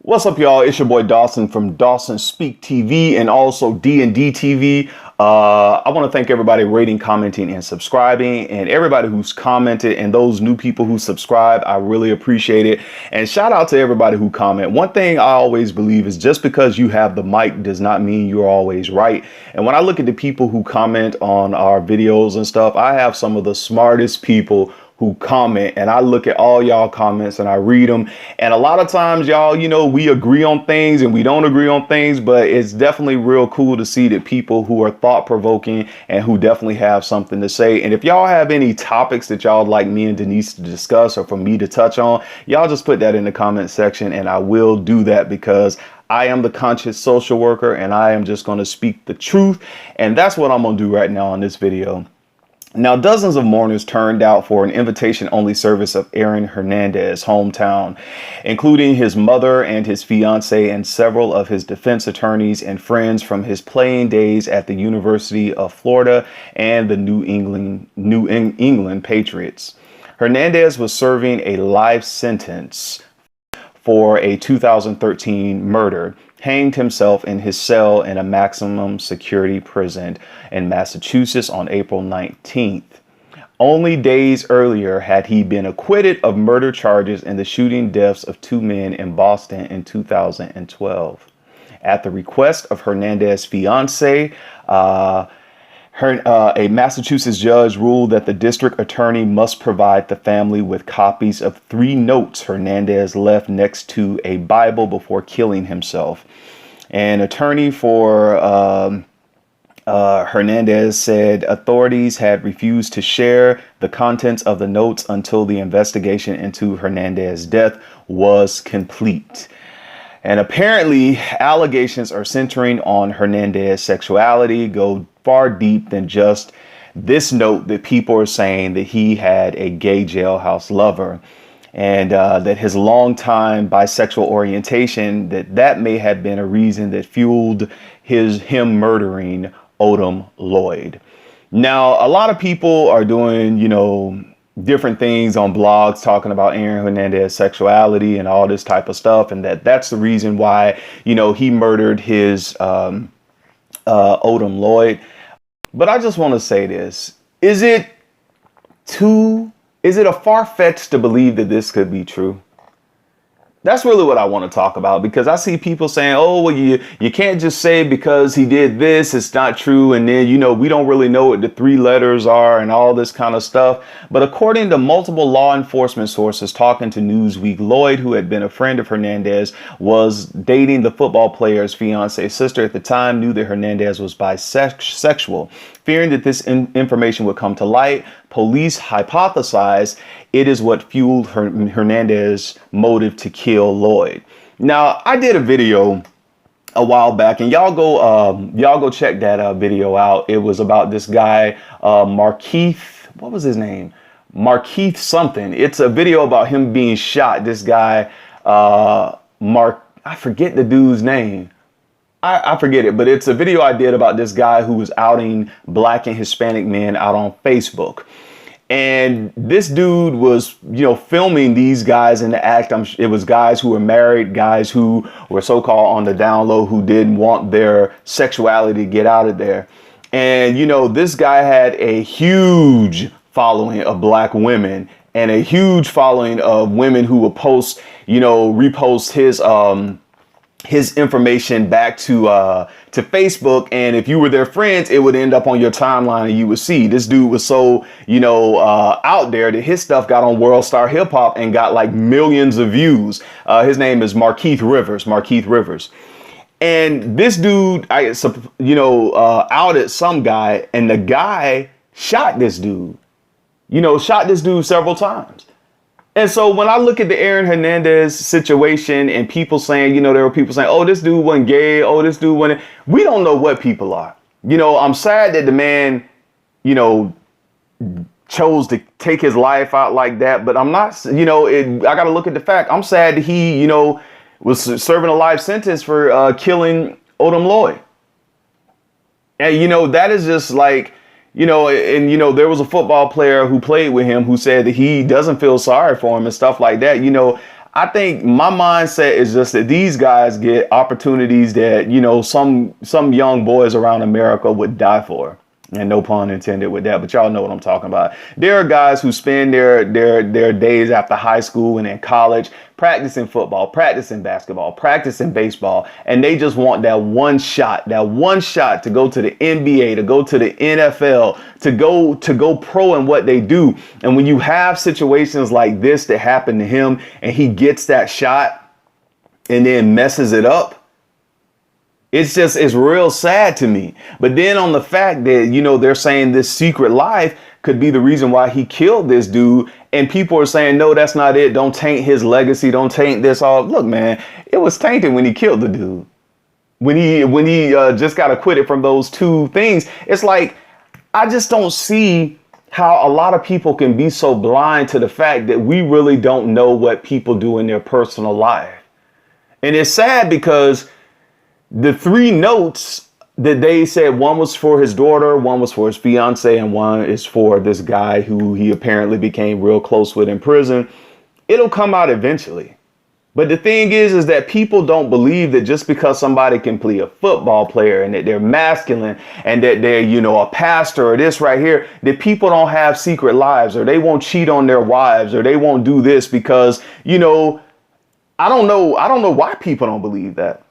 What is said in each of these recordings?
What's up, y'all? It's your boy Dawson from Dawson Speak TV and also D&D TV. I want to thank everybody rating, commenting, and subscribing, and everybody who's commented, and those new people who subscribe. I really appreciate it. And shout out to everybody who comment. One thing I always believe is just because you have the mic does not mean you're always right. And when I look at the people who comment on our videos and stuff, I have some of the smartest people who comment, and I look at all y'all comments and I read them. And a lot of times, y'all, we agree on things and we don't agree on things, but it's definitely real cool to see that people who are thought provoking and who definitely have something to say. And if y'all have any topics that y'all would like me and Denise to discuss or for me to touch on, y'all just put that in the comment section and I will do that, because I am the conscious social worker and I am just going to speak the truth. And that's what I'm going to do right now on this video. Now, dozens of mourners turned out for an invitation-only service of Aaron Hernandez' hometown, including his mother and his fiance and several of his defense attorneys and friends from his playing days at the University of Florida and the New England Patriots. Hernandez was serving a life sentence for a 2013 murder, hanged himself in his cell in a maximum security prison in Massachusetts on April 19th. Only days earlier had he been acquitted of murder charges in the shooting deaths of two men in Boston in 2012. At the request of Hernandez's fiance, a Massachusetts judge ruled that the district attorney must provide the family with copies of 3 notes Hernandez left next to a Bible before killing himself. An attorney for Hernandez said authorities had refused to share the contents of the notes until the investigation into Hernandez's death was complete. And apparently, allegations are centering on Hernandez's sexuality go far deep than just this note that people are saying that he had a gay jailhouse lover, and that his longtime bisexual orientation, that may have been a reason that fueled him murdering Odom Lloyd. Now, a lot of people are doing, different things on blogs talking about Aaron Hernandez's sexuality and all this type of stuff, and that's the reason why he murdered his Odom Lloyd. But I just want to say this: is it a far-fetched to believe that this could be true? That's really what I want to talk about, because I see people saying, oh, well, you can't just say because he did this, it's not true. And then, we don't really know what the 3 letters are and all this kind of stuff. But according to multiple law enforcement sources talking to Newsweek, Lloyd, who had been a friend of Hernandez, was dating the football player's fiance's sister at the time, knew that Hernandez was bisexual. Fearing that this information would come to light, police hypothesized it is what fueled Hernandez's motive to kill Lloyd. Now, I did a video a while back, and y'all go check that video out. It was about this guy, Markeith. What was his name? Markeith something. It's a video about him being shot. This guy, I forget the dude's name. I forget it, but it's a video I did about this guy who was outing Black and Hispanic men out on Facebook. And this dude was, filming these guys in the act. It was guys who were married, guys who were so-called on the down low, who didn't want their sexuality to get out of there. And, this guy had a huge following of Black women and a huge following of women who would post, repost his information back to Facebook, and if you were their friends, it would end up on your timeline, and you would see this dude was so out there that his stuff got on World Star Hip Hop and got like millions of views. His name is Markeith Rivers, and this dude outed some guy, and the guy shot this dude several times. And so when I look at the Aaron Hernandez situation and people saying, there were people saying, oh, this dude wasn't gay. Oh, this dude wasn't. We don't know what people are. I'm sad that the man, chose to take his life out like that. But I'm not, I got to look at the fact. I'm sad that he, was serving a life sentence for killing Odom Lloyd. And, that is just like, there was a football player who played with him who said that he doesn't feel sorry for him and stuff like that. I think my mindset is just that these guys get opportunities that, you know, some young boys around America would die for. And no pun intended with that, but y'all know what I'm talking about. There are guys who spend their days after high school and in college practicing football, practicing basketball, practicing baseball, and they just want that one shot to go to the NBA, to go to the NFL, to go pro in what they do. And when you have situations like this that happen to him and he gets that shot and then messes it up, it's real sad to me. But then on the fact that, you know, they're saying this secret life could be the reason why he killed this dude. And people are saying, no, that's not it. Don't taint his legacy. Don't taint this all. Look, man, it was tainted when he killed the dude. When he just got acquitted from those two things. It's like, I just don't see how a lot of people can be so blind to the fact that we really don't know what people do in their personal life. And it's sad because the 3 notes that they said, one was for his daughter, one was for his fiance, and one is for this guy who he apparently became real close with in prison. It'll come out eventually. But the thing is that people don't believe that just because somebody can be a football player and that they're masculine and that they're, you know, a pastor or this right here, that people don't have secret lives, or they won't cheat on their wives, or they won't do this because, you know, I don't know why people don't believe that.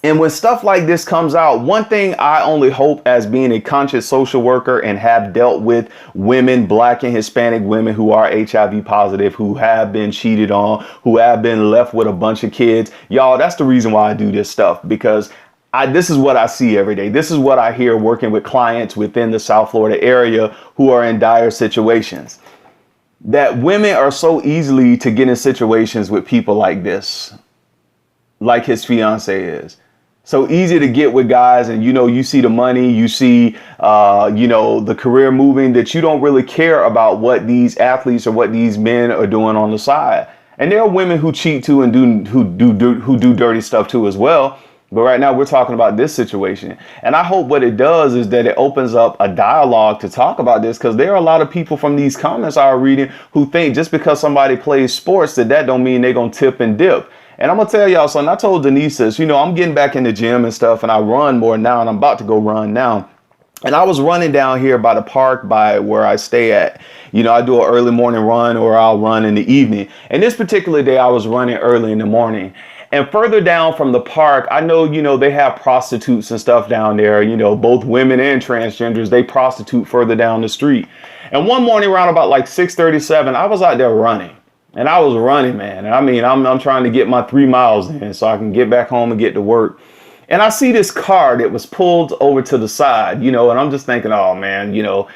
And when stuff like this comes out, one thing I only hope, as being a conscious social worker and have dealt with women, Black and Hispanic women who are HIV positive, who have been cheated on, who have been left with a bunch of kids. Y'all, that's the reason why I do this stuff, because this is what I see every day. This is what I hear working with clients within the South Florida area who are in dire situations. That women are so easily to get in situations with people like this, like his fiance is. So easy to get with guys, and, you know, you see the money, you see, you know, the career moving, that you don't really care about what these athletes or what these men are doing on the side. And there are women who cheat too and who do dirty stuff too as well. But right now we're talking about this situation. And I hope what it does is that it opens up a dialogue to talk about this, because there are a lot of people from these comments I was reading who think just because somebody plays sports that don't mean they're going to tip and dip. And I'm going to tell y'all something. I told Denise this, you know, I'm getting back in the gym and stuff, and I run more now, and I'm about to go run now. And I was running down here by the park by where I stay at. You know, I do an early morning run, or I'll run in the evening. And this particular day I was running early in the morning. And further down from the park, I know, you know, they have prostitutes and stuff down there, you know, both women and transgenders, they prostitute further down the street. And one morning around about like 6:37, I was out there running. And I was running, man. And I mean, I'm trying to get my 3 miles in so I can get back home and get to work. And I see this car that was pulled over to the side, you know, and I'm just thinking, oh, man, you know,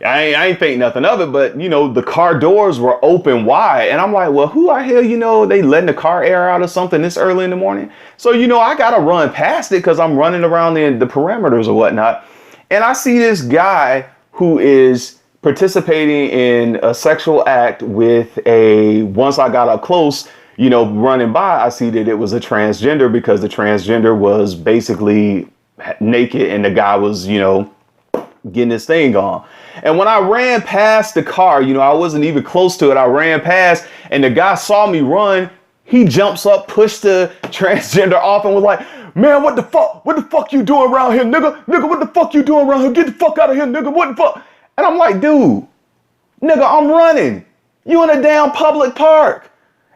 I ain't think nothing of it. But, you know, the car doors were open wide. And I'm like, well, who the hell, you know, they letting the car air out or something this early in the morning? So, you know, I got to run past it because I'm running around the perimeters or whatnot. And I see this guy who is participating in a sexual act with once I got up close, you know, running by, I see that it was a transgender, because the transgender was basically naked and the guy was, you know, getting his thing on. And when I ran past the car, you know, I wasn't even close to it. I ran past, and the guy saw me run. He jumps up, pushed the transgender off, and was like, man, what the fuck you doing around here, nigga? Nigga, what the fuck you doing around here? Get the fuck out of here, nigga. What the fuck? And I'm like, dude, nigga, I'm running. You in a damn public park.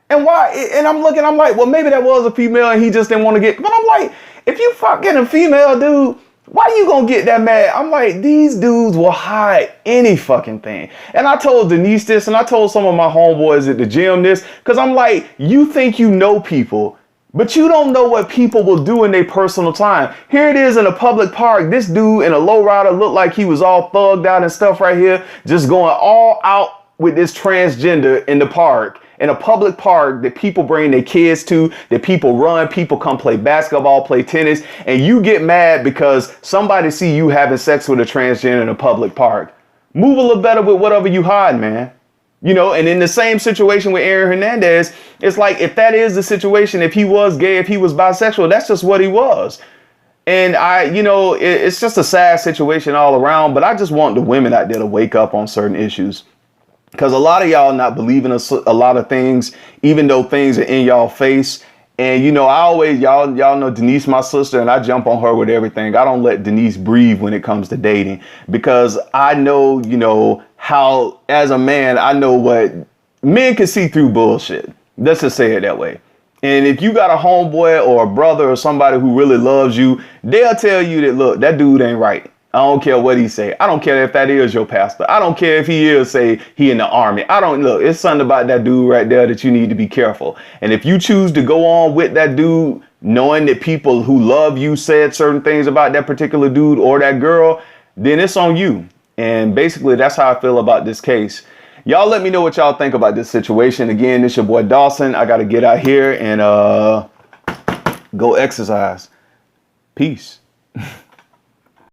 And why? And I'm looking, I'm like, well, maybe that was a female and he just didn't want to get, but I'm like, if you fucking a female dude, why you gonna get that mad? I'm like, these dudes will hide any fucking thing. And I told Denise this, and I told some of my homeboys at the gym this, because I'm like, you think you know people, but you don't know what people will do in their personal time. Here it is in a public park. This dude in a lowrider looked like he was all thugged out and stuff right here, just going all out with this transgender in the park, in a public park that people bring their kids to, that people run, people come play basketball, play tennis, and you get mad because somebody see you having sex with a transgender in a public park. Move a little better with whatever you hide, man. You know, and in the same situation with Aaron Hernandez, it's like, if that is the situation, if he was gay, if he was bisexual, that's just what he was. And you know, it's just a sad situation all around, but I just want the women out there to wake up on certain issues. Because a lot of y'all not believing a lot of things, even though things are in y'all face. And, you know, I always, y'all know Denise, my sister, and I jump on her with everything. I don't let Denise breathe when it comes to dating, because I know, you know, how as a man, I know what men can see through bullshit. Let's just say it that way. And if you got a homeboy or a brother or somebody who really loves you, they'll tell you that, look, that dude ain't right. I don't care what he say. I don't care if that is your pastor. I don't care if he is, say, he in the army. I don't look. It's something about that dude right there that you need to be careful. And if you choose to go on with that dude, knowing that people who love you said certain things about that particular dude or that girl, then it's on you. And basically, that's how I feel about this case. Y'all let me know what y'all think about this situation. Again, this your boy Dawson. I got to get out here and go exercise. Peace.